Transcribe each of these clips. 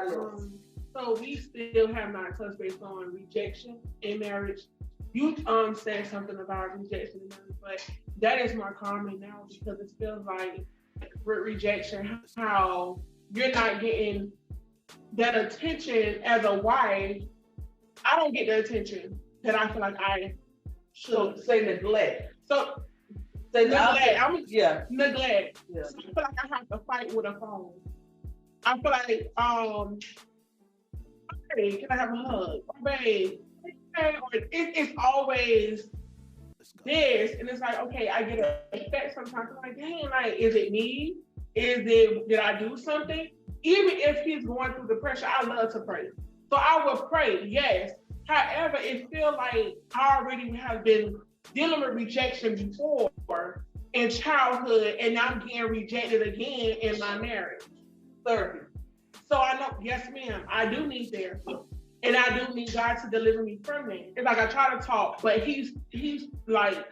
So we still have not touched base on rejection in marriage. You said something about rejection in marriage, but that is more common now because it feels like with rejection, how you're not getting that attention as a wife. I don't get the attention that I feel like I should. So say neglect. So say neglect. Neglect. Yeah. So I feel like I have to fight with a phone. I feel like, hey, can I have a hug? Or babe, hey, or it's always this, and it's like, okay, I get upset sometimes. I'm like, dang, like, is it me? Did I do something? Even if he's going through the pressure, I love to pray. So I will pray, yes. However, it feels like I already have been dealing with rejection before in childhood, and now I'm getting rejected again in my marriage. Therapy. So I know, yes, ma'am, I do need therapy. And I do need God to deliver me from it. It's like I try to talk, but he's like,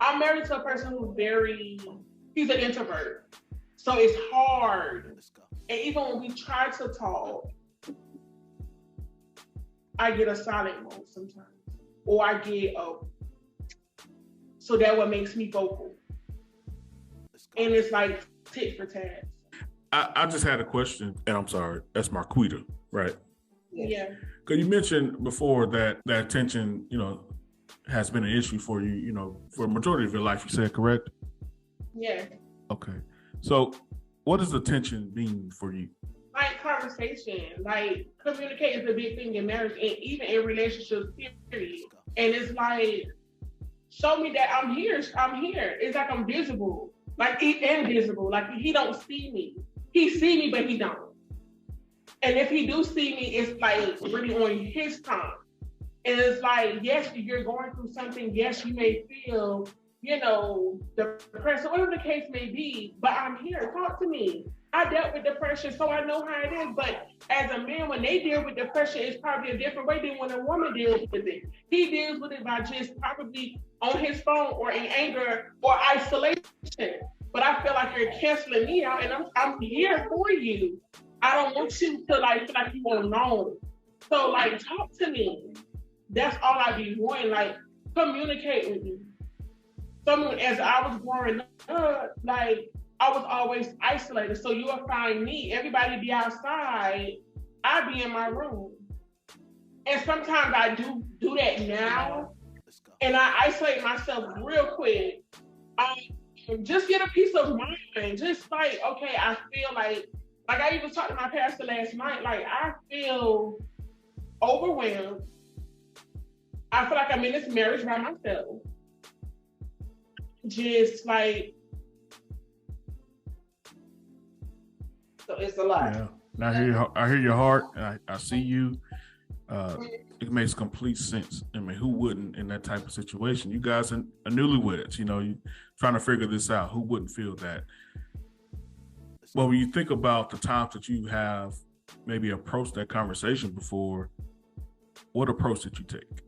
I'm married to a person who's he's an introvert. So it's hard. And even when we try to talk, I get a silent mode sometimes. Or I get so that what makes me vocal. And it's like tit for tat. I just had a question, and I'm sorry, that's Marquita, right? Yeah. Because you mentioned before that attention, has been an issue for you, for a majority of your life, you said, correct? Yeah. Okay. So what does attention mean for you? Like conversation, like communicate is a big thing in marriage and even in relationships, period. And it's like, show me that I'm here. It's like I'm visible, like invisible, like he don't see me. He see me, but he don't. And if he do see me, it's like really on his time. And it's like, yes, you're going through something. Yes, you may feel, depression, whatever the case may be, but I'm here. Talk to me. I dealt with depression, so I know how it is. But as a man, when they deal with depression, it's probably a different way than when a woman deals with it. He deals with it by just probably on his phone or in anger or isolation. But I feel like you're canceling me out, and I'm here for you. I don't want you to feel like you alone. So like, talk to me. That's all I be wanting. Like, communicate with me. Someone, as I was growing up, like, I was always isolated. So you will find me, everybody be outside, I be in my room. And sometimes I do that now, and I isolate myself real quick. Just get a peace of mind. Just like, okay, I feel like I even talked to my pastor last night, like I feel overwhelmed. I feel like I'm in this marriage by myself. Just like, so it's a lot. Yeah. And I hear your heart, and I see you. It makes complete sense. I mean, who wouldn't in that type of situation? You guys are newlyweds, you trying to figure this out. Who wouldn't feel that? Well, when you think about the times that you have maybe approached that conversation before, what approach did you take?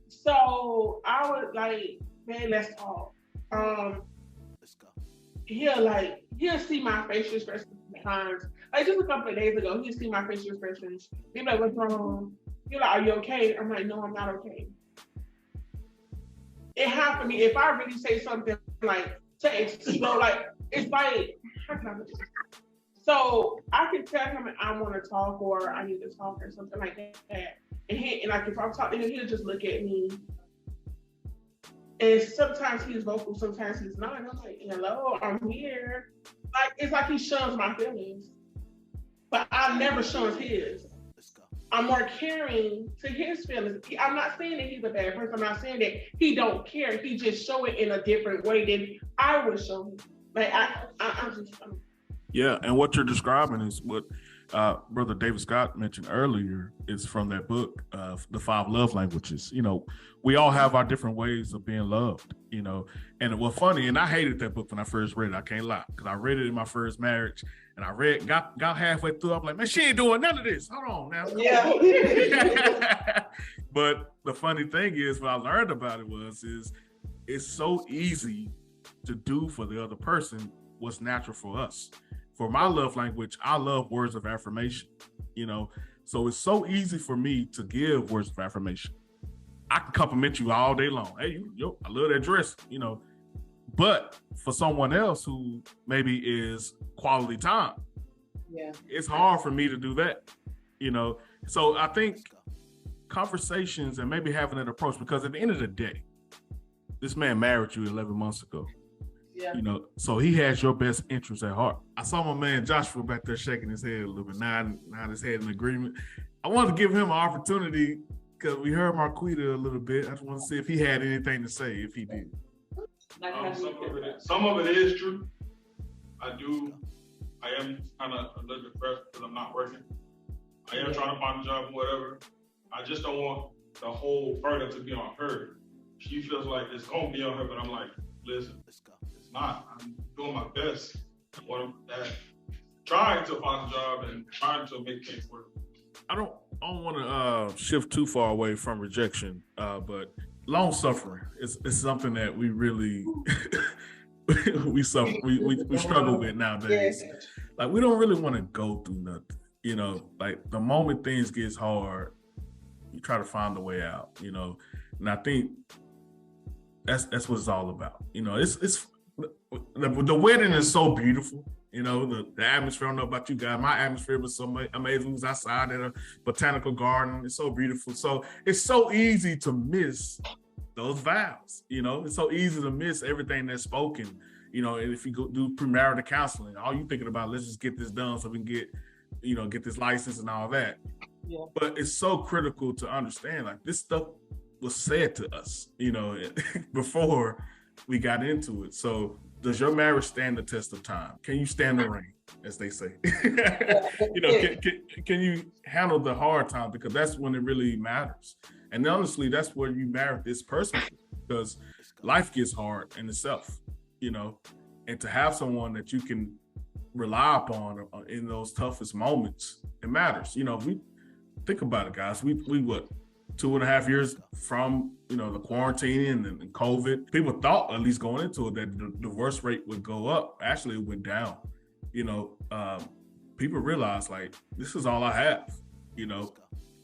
So I would like, man, let's talk. Let's go. He'll see my facial expressions sometimes. Like just a couple of days ago, he'll see my facial expressions. He'll be like, what's wrong? He'll like, are you okay? I'm like, no, I'm not okay. It happened to me. If I really say something like to explode, like it's like, how can I put this? So I can tell him I want to talk or I need to talk or something like that. And like if I'm talking to him, he'll just look at me. And sometimes he's vocal, sometimes he's not. And I'm like, hello, I'm here. Like it's like he shuns my feelings. But I never shuns his. I'm more caring to his feelings. I'm not saying that he's a bad person. I'm not saying that he don't care. He just show it in a different way than I would show him. Like I'm just. Yeah, and what you're describing is what Brother David Scott mentioned earlier is from that book, The 5 Love Languages. We all have our different ways of being loved, and it was funny, and I hated that book when I first read it, I can't lie, because I read it in my first marriage, and I got halfway through, I'm like, man, she ain't doing none of this. Hold on now. Yeah. But the funny thing is, what I learned about it is it's so easy to do for the other person what's natural for us. For my love language, I love words of affirmation. you know? So it's so easy for me to give words of affirmation. I can compliment you all day long. Hey, I love that dress, you know. But for someone else who maybe is quality time, it's hard for me to do that, you know. So I think conversations and maybe having that approach, because at the end of the day, this man married you 11 months ago. You know, so he has your best interest at heart. I saw my man Joshua back there shaking his head a little bit, nodding his head in agreement. I wanted to give him an opportunity because we heard Marquita a little bit. I just want to see if he had anything to say, if he did. Some of it is true. I am kind of a little depressed because I'm not working. I am trying to find a job or whatever. I just don't want the whole burden to be on her. She feels like it's going to be on her, but I'm like, listen, it's not. I'm doing my best. Trying to find a job and trying to make things work. I don't want to shift too far away from rejection, but long suffering is something that we really we struggle with nowadays. Like, we don't really want to go through nothing, you know. Like, the moment things gets hard, you try to find a way out, you know. And I think that's what it's all about, you know. It's the wedding is so beautiful, you know. The atmosphere, I don't know about you guys, my atmosphere was so amazing. It was outside at a botanical garden. It's so beautiful. So it's so easy to miss those vows, you know. It's so easy to miss everything that's spoken, you know. And if you go do premarital counseling, all you thinking about, let's just get this done so we can get this license and all that. But it's so critical to understand, like, this stuff was said to us, you know, before we got into it. So does your marriage stand the test of time? Can you stand the rain, as they say? You know, can you handle the hard time? Because that's when it really matters. And honestly, that's where you marry this person, because life gets hard in itself, you know, and to have someone that you can rely upon in those toughest moments, it matters. You know, we think about it, guys. We what, 2.5 years from, you know, the quarantine and COVID, people thought, at least going into it, that the divorce rate would go up. Actually, it went down. You know, people realized, like, this is all I have. You know,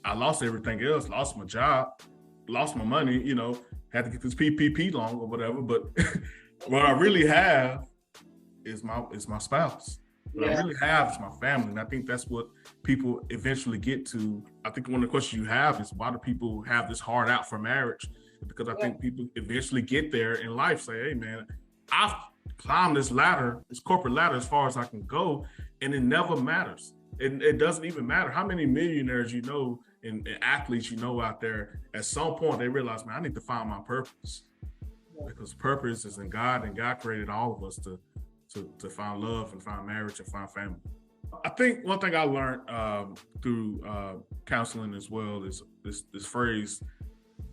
I lost everything else, lost my job, lost my money, you know, had to get this PPP loan or whatever. But what I really have is my spouse. What I really have is my family. And I think that's what people eventually get to. I think one of the questions you have is, why do people have this hard out for marriage? Because I think people eventually get there in life, say, hey man, I've climbed this ladder, this corporate ladder, as far as I can go, and it never matters. It doesn't even matter how many millionaires you know and athletes you know out there. At some point they realize, man, I need to find my purpose. Because purpose is in God, and God created all of us to find love and find marriage and find family. I think one thing I learned through counseling as well is this phrase,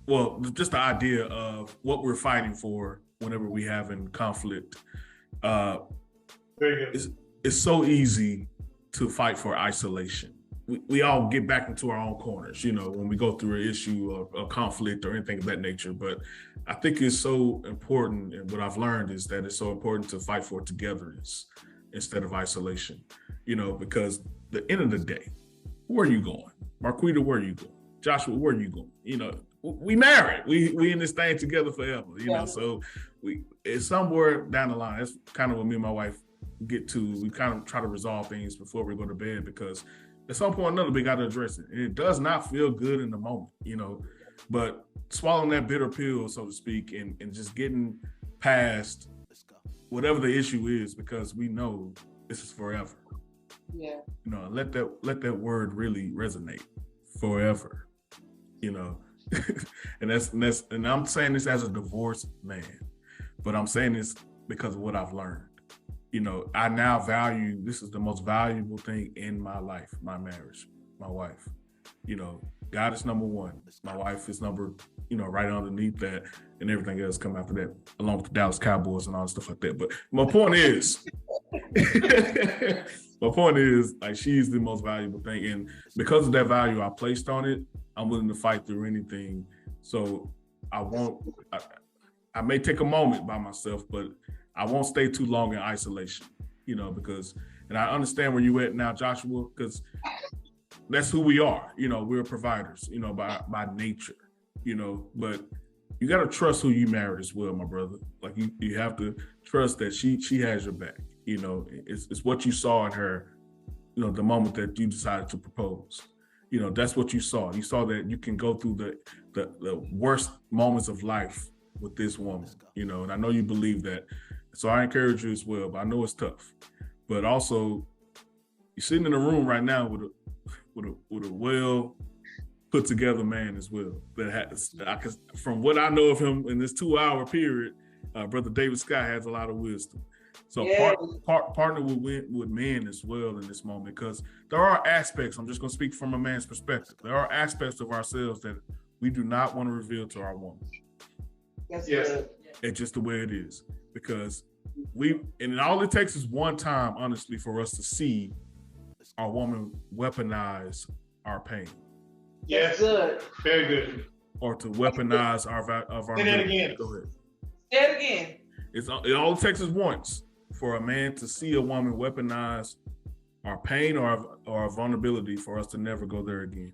well, just the idea of what we're fighting for whenever we have in conflict. It's so easy to fight for isolation. We all get back into our own corners, you know, when we go through an issue or a conflict or anything of that nature. But I think it's so important, and what I've learned is that it's so important to fight for togetherness instead of isolation, you know, because the end of the day, where are you going? Marquita, where are you going? Joshua, where are you going? You know, we married. We in this thing together forever, you know, so it's somewhere down the line. That's kind of what me and my wife get to. We kind of try to resolve things before we go to bed, because at some point or another, we got to address it. And it does not feel good in the moment, you know, but swallowing that bitter pill, so to speak, and just getting past whatever the issue is, because we know this is forever. You know, let that word really resonate, forever, you know. and I'm saying this as a divorced man, but I'm saying this because of what I've learned. You know, I now value, this is the most valuable thing in my life, my marriage, my wife. You know, God is number one. My wife is number, you know, right underneath that, and everything else come after that, along with the Dallas Cowboys and all that stuff like that. But my point is, like, she's the most valuable thing. And because of that value I placed on it, I'm willing to fight through anything. So I may take a moment by myself, but I won't stay too long in isolation, you know, because, and I understand where you at now, Joshua, because that's who we are. You know, we're providers, you know, by nature, you know, but you got to trust who you marry as well, my brother. Like you have to trust that she has your back. You know, it's what you saw in her, you know, the moment that you decided to propose. You know, that's what you saw. You saw that you can go through the worst moments of life with this woman, you know, and I know you believe that. So I encourage you as well, but I know it's tough. But also, you're sitting in a room right now with a well put together man as well. That has, from what I know of him in this 2-hour period, Brother David Scott has a lot of wisdom. So partner with men as well in this moment, because there are aspects, I'm just going to speak from a man's perspective. There are aspects of ourselves that we do not want to reveal to our woman. That's Yes. good. It's just the way it is, because and all it takes is one time, honestly, for us to see our woman weaponize our pain. Yes. Good. Very good. Or to weaponize our Say that again. Go ahead. Say it again. It all it takes is once for a man to see a woman weaponize our pain or our vulnerability for us to never go there again.